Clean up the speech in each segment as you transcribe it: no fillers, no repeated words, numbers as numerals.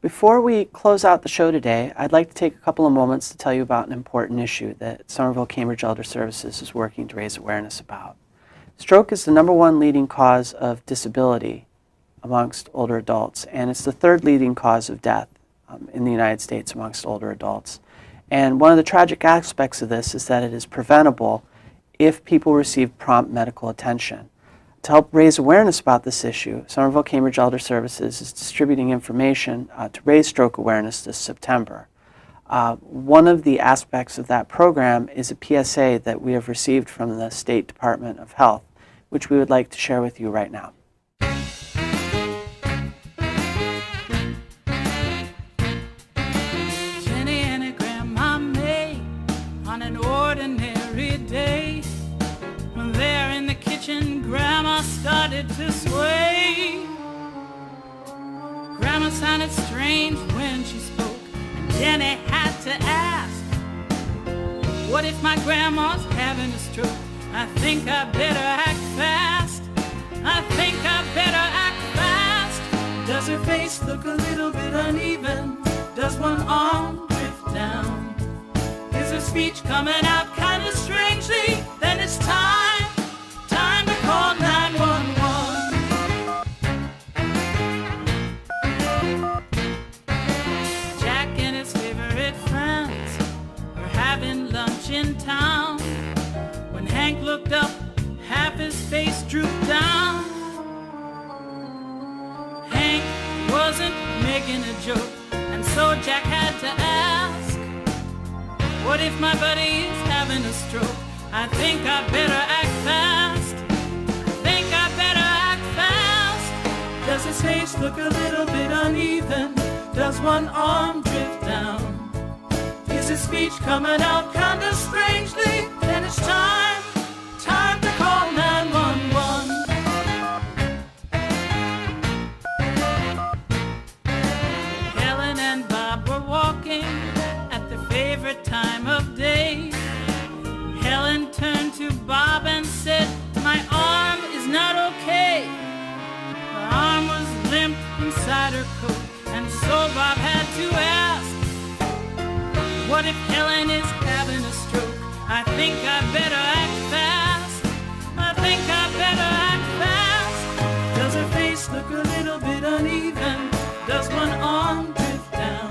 Before we close out the show today, I'd like to take a couple of moments to tell you about an important issue that Somerville-Cambridge Elder Services is working to raise awareness about. Stroke is the #1 leading cause of disability amongst older adults, and it's the 3rd leading cause of death in the United States amongst older adults. And one of the tragic aspects of this is that it is preventable if people receive prompt medical attention. To help raise awareness about this issue, Somerville-Cambridge Elder Services is distributing information to raise stroke awareness this September. One of the aspects of that program is a PSA that we have received from the State Department of Health, which we would like to share with you right now. Jenny and her grandma May on an ordinary day, when they're in the kitchen, Grandma started to sway. Grandma sounded strange when she spoke, and Jenny had to ask, what if my grandma's having a stroke? I think I better act fast. I think I better act fast. Does her face look a little bit uneven? Does one arm drift down? Is her speech coming out kind of strangely? Then it's time to call 911. Jack and his favorite friends were having lunch in town. When Hank looked up, half his face drooped down. Hank wasn't making a joke, and so Jack had to ask, what if my buddy is having a stroke? I think I better act fast. I think I better act fast. Does his face look a little bit uneven? Does one arm drift down? Is his speech coming out kind of strangely? Then it's time to call 911. Helen and Bob were walking at their favorite time of day. Helen turned to Bob and said, my arm is not okay. Her arm was limp inside her coat, and so Bob had to ask, what if Helen is having a stroke? I think I better act fast. I think I better act fast. Does her face look a little bit uneven? Does one arm drift down?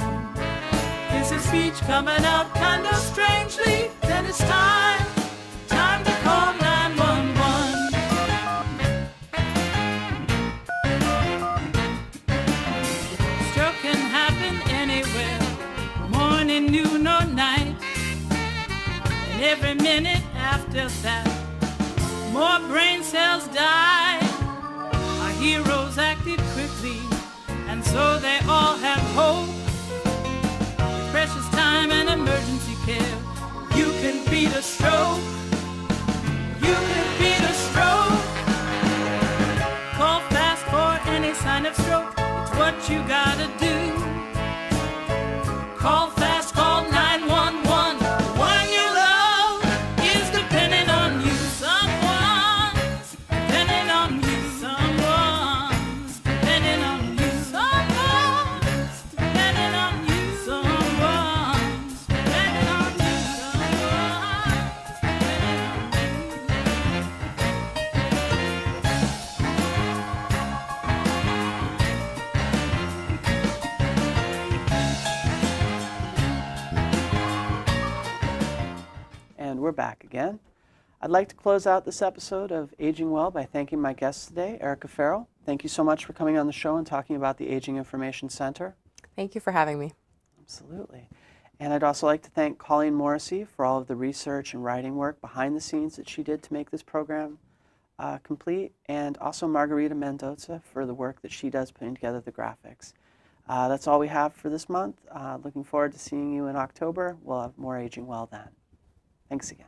Is her speech coming out kind of strangely? Then it's time to call 911. Stroke can happen anywhere, morning, noon, or night. And every minute after that, more brain cells die. Our heroes acted quickly, and so they all have hope. With precious time and emergency care, you can beat a stroke. You can beat a stroke. Call fast for any sign of stroke. It's what you gotta do. Call fast, call 911. The one you love is depending on you. Someone's depending on you. Someone's depending on you. Someone's depending on you. Someone's depending on you. Someone's And we're back again. I'd like to close out this episode of Aging Well by thanking my guests today, Erica Farrell. Thank you so much for coming on the show and talking about the Aging Information Center. Thank you for having me. Absolutely. And I'd also like to thank Colleen Morrissey for all of the research and writing work behind the scenes that she did to make this program complete, and also Margarita Mendoza for the work that she does putting together the graphics. That's all we have for this month. Looking forward to seeing you in October. We'll have more Aging Well then. Thanks again.